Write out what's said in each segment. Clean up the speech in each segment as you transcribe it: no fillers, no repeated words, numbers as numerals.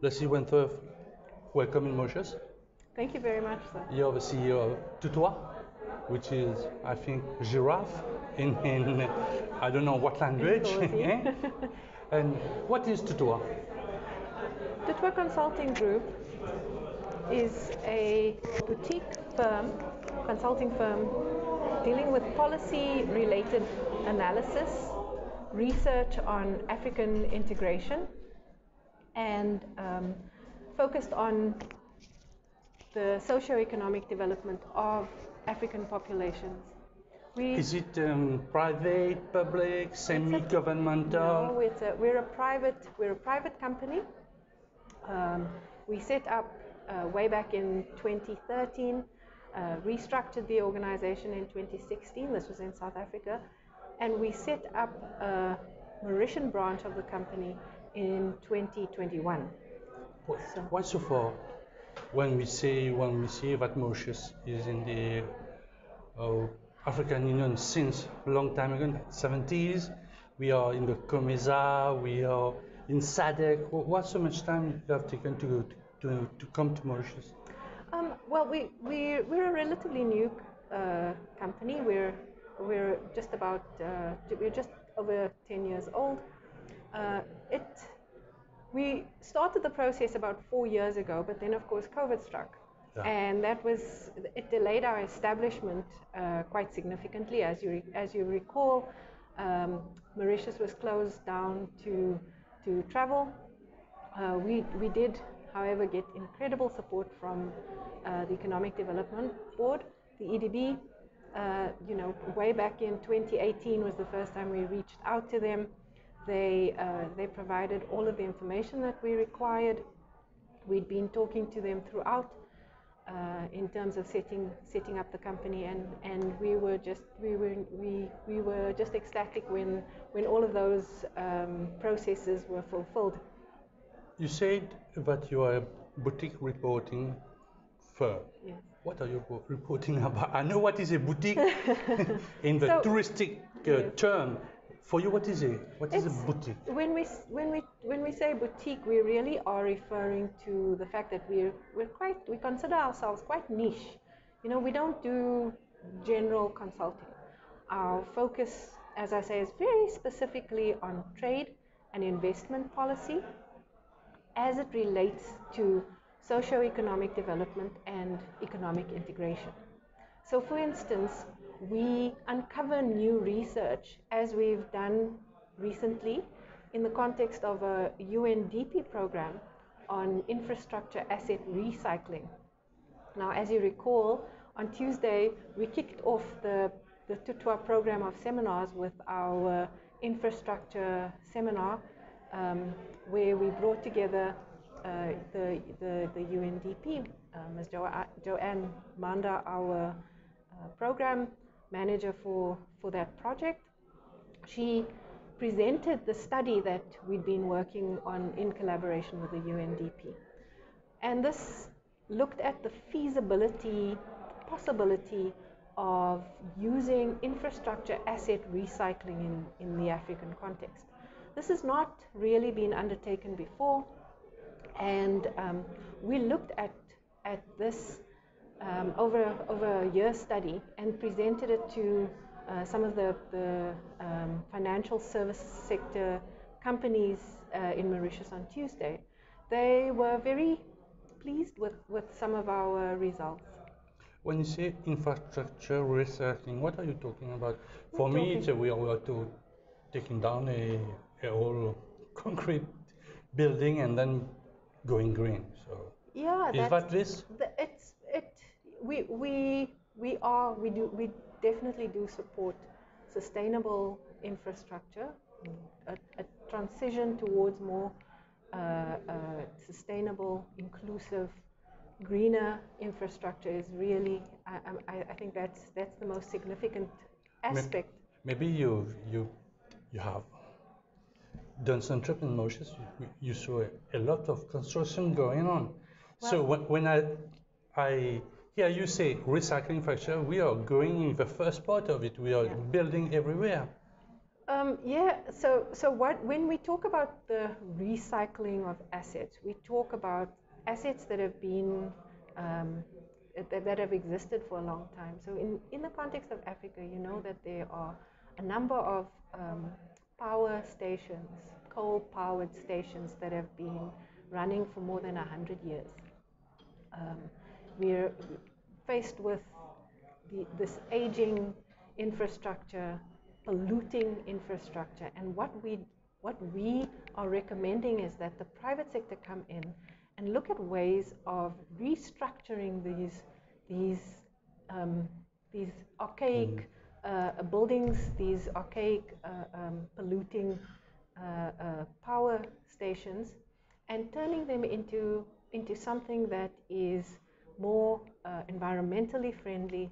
Lucy Wentworth, welcome in Mauritius. Thank you very much, sir. You're the CEO of toute, which is, I think, giraffe in I don't know what language. And what is toute? Toute Consulting Group is a boutique firm, consulting firm, dealing with policy-related analysis, research on African integration, and focused on the socio-economic development of African populations. Is it private, public, semi-governmental? No, we're a private company. We set up way back in 2013, restructured the organization in 2016. This was in South Africa, and we set up a Mauritian branch of the company in 2021. Why so far? When we say that Mauritius is in the African Union since a long time ago, 70s, we are in the COMESA, we are in SADC. What so much time you have taken to come to Mauritius? Well, we're a relatively new company. We're just over 10 years old. We started the process about 4 years ago, but then of course COVID struck. Yeah. And it delayed our establishment quite significantly. As you recall, Mauritius was closed down to travel. We did, however, get incredible support from the Economic Development Board, the EDB. Way back in 2018 was the first time we reached out to them. They provided all of the information that we required. We'd been talking to them throughout in terms of setting up the company, and we were just ecstatic when all of those processes were fulfilled. You said that you are a boutique reporting firm. Yes. What are you reporting about? I know what is a boutique in the touristic term. For you, what is a boutique? When we say boutique, we really are referring to the fact that we consider ourselves quite niche. We don't do general consulting. Our focus, as I say, is very specifically on trade and investment policy as it relates to socio-economic development and economic integration. So, for instance, we uncover new research, as we've done recently in the context of a UNDP program on infrastructure asset recycling. Now, as you recall, on Tuesday we kicked off the toute program of seminars with our infrastructure seminar, where we brought together the UNDP, Ms. Joanne Manda, our program manager for that project. She presented the study that we'd been working on in collaboration with the UNDP. And this looked at the possibility of using infrastructure asset recycling in the African context. This has not really been undertaken before, and we looked at this over a year study and presented it to some of the financial service sector companies in Mauritius on Tuesday. They were very pleased with some of our results. When you say infrastructure recycling, what are you talking about? For me, it's we are taking down a whole concrete building and then going green. So yeah, is that this? We definitely do support sustainable infrastructure. A transition towards more sustainable, inclusive, greener infrastructure is really, I think that's the most significant aspect. Maybe you have done some trip in Mauritius. You saw a lot of construction going on. Well, so when I hear you say recycling infrastructure, we are going in the first part of it. We are building everywhere. Yeah, when we talk about the recycling of assets, we talk about assets that have been that have existed for a long time. So in the context of Africa, you know that there are a number of power stations, coal-powered stations that have been running for more than 100 years. We're faced with this aging infrastructure, polluting infrastructure, and what we are recommending is that the private sector come in and look at ways of restructuring these archaic buildings, these archaic polluting power stations, and turning them into something that is more environmentally friendly,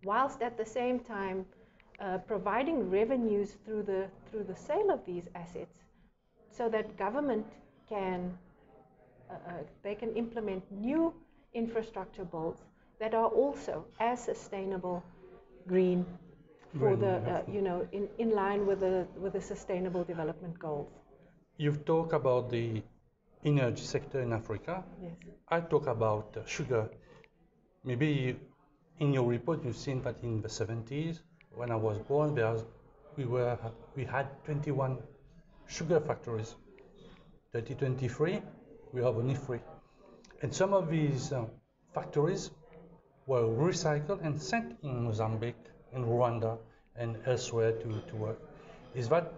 whilst at the same time providing revenues through the sale of these assets, so that government can they can implement new infrastructure builds that are also as sustainable, green, for the in line with the sustainable development goals. You've talked about the energy sector in Africa. Yes. I talk about sugar. Maybe in your report you've seen that in the 70s, when I was born, we had 21 sugar factories. 2023, we have only 3. And some of these factories were recycled and sent in Mozambique, in Rwanda, and elsewhere to work. Is that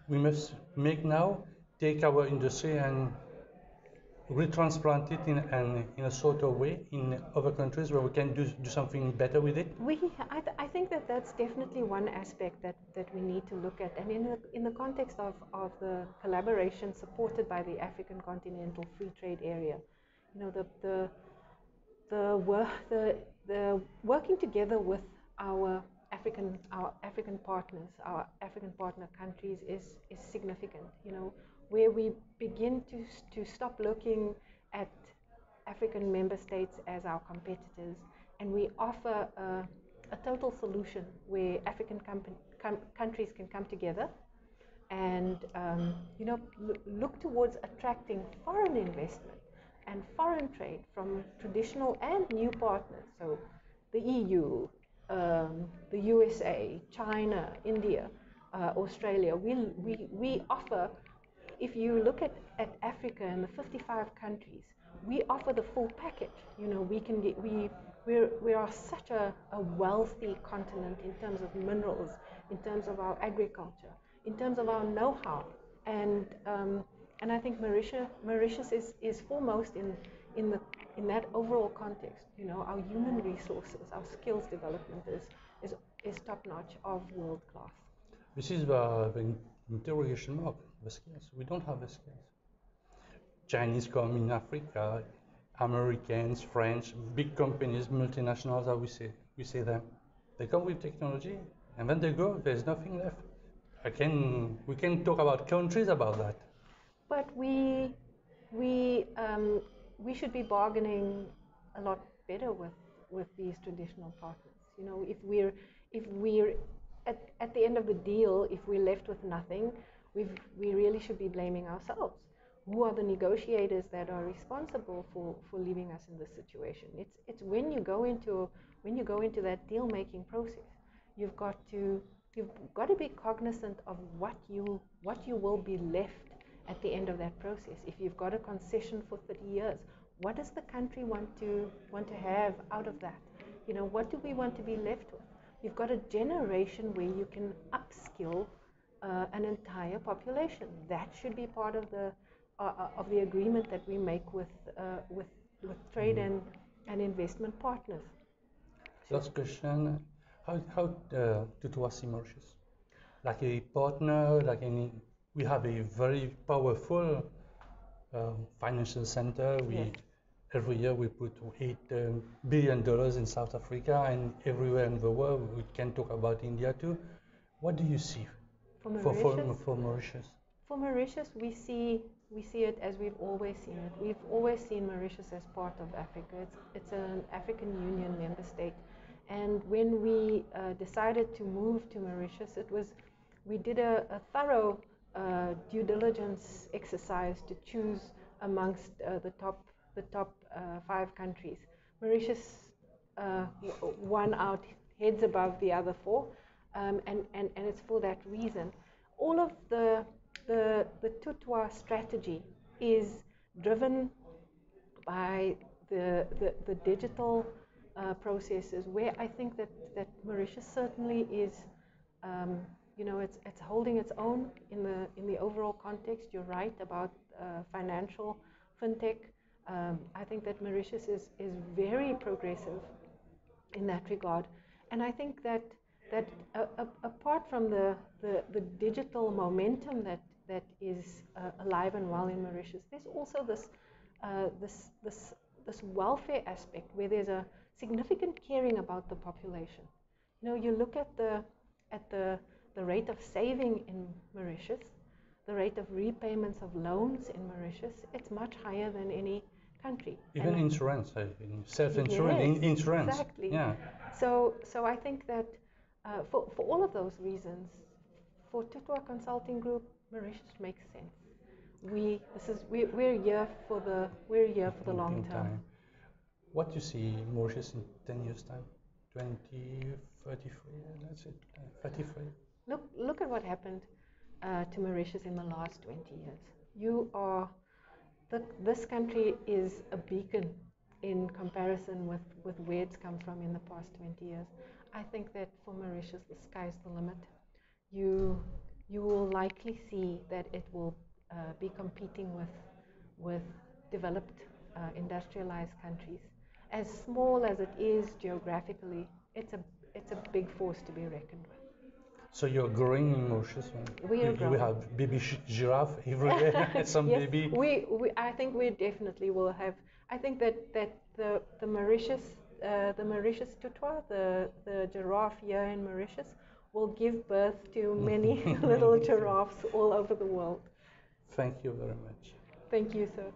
we must make now? Take our industry and retransplant it in a sort of way in other countries where we can do something better with it? I think that's definitely one aspect that we need to look at, and in the context of the collaboration supported by the African Continental Free Trade Area, you know, the working together with our African partners, our African partner countries is significant. You know, where we begin to stop looking at African member states as our competitors, and we offer a total solution where African countries can come together and look towards attracting foreign investment and foreign trade from traditional and new partners. So the EU, the USA, China, India, Australia. We offer, if you look at Africa and the 55 countries, we offer the full package. You know, we are such a wealthy continent in terms of minerals, in terms of our agriculture, in terms of our know-how, and I think Mauritius is foremost in that overall context. You know, our human resources, our skills development is top notch, of world class. This is the interrogation mark. The skills. We don't have the skills. Chinese come in Africa, Americans, French, big companies, multinationals, as we say them. They come with technology, and when they go, there's nothing left. We can talk about countries about that. But we should be bargaining a lot better with these traditional partners. You know, if we're at the end of the deal, if we're left with nothing, we really should be blaming ourselves. Who are the negotiators that are responsible for leaving us in this situation? It's when you go into that deal making process, you've got to be cognizant of what you will be left at the end of that process. If you've got a concession for 30 years, what does the country want to have out of that? You know, what do we want to be left with? You've got a generation where you can upskill an entire population. That should be part of the agreement that we make with trade and investment partners. Last question: how to see Mauritius? Like a partner, like any? We have a very powerful financial center. Every year we put $8 billion in South Africa, and everywhere in the world. We can talk about India too. What do you see for Mauritius? For Mauritius? For Mauritius, we see it as we've always seen it. We've always seen Mauritius as part of Africa. It's an African Union member state, And when we decided to move to Mauritius, we did a thorough due diligence exercise to choose amongst the top 5 countries. Mauritius won out heads above the other 4, and it's for that reason. All of the toute strategy is driven by the digital processes, where I think that Mauritius certainly is, it's holding its own in the overall context. You're right about financial fintech. I think that Mauritius is very progressive in that regard, and I think that apart from the digital momentum that is alive and well in Mauritius, there's also this welfare aspect where there's a significant caring about the population. You look at the rate of saving in Mauritius, the rate of repayments of loans in Mauritius, it's much higher than any country. Even insurance, self-insurance, yes, insurance. Exactly. Yeah. So I think that for all of those reasons, for toute Consulting Group, Mauritius makes sense. We're here for the long term. What do you see Mauritius in 10 years' time? 20, 33, that's it, 33. Look at what happened to Mauritius in the last 20 years. This country is a beacon in comparison with where it's come from in the past 20 years. I think that for Mauritius, the sky's the limit. You will likely see that it will be competing with developed, industrialized countries. As small as it is geographically, it's a big force to be reckoned with. So you're growing in Mauritius? We are growing. We have baby giraffe everywhere. Some yes, baby. I think we definitely will have. I think that the Mauritius toute, the giraffe here in Mauritius, will give birth to many little giraffes all over the world. Thank you very much. Thank you, sir.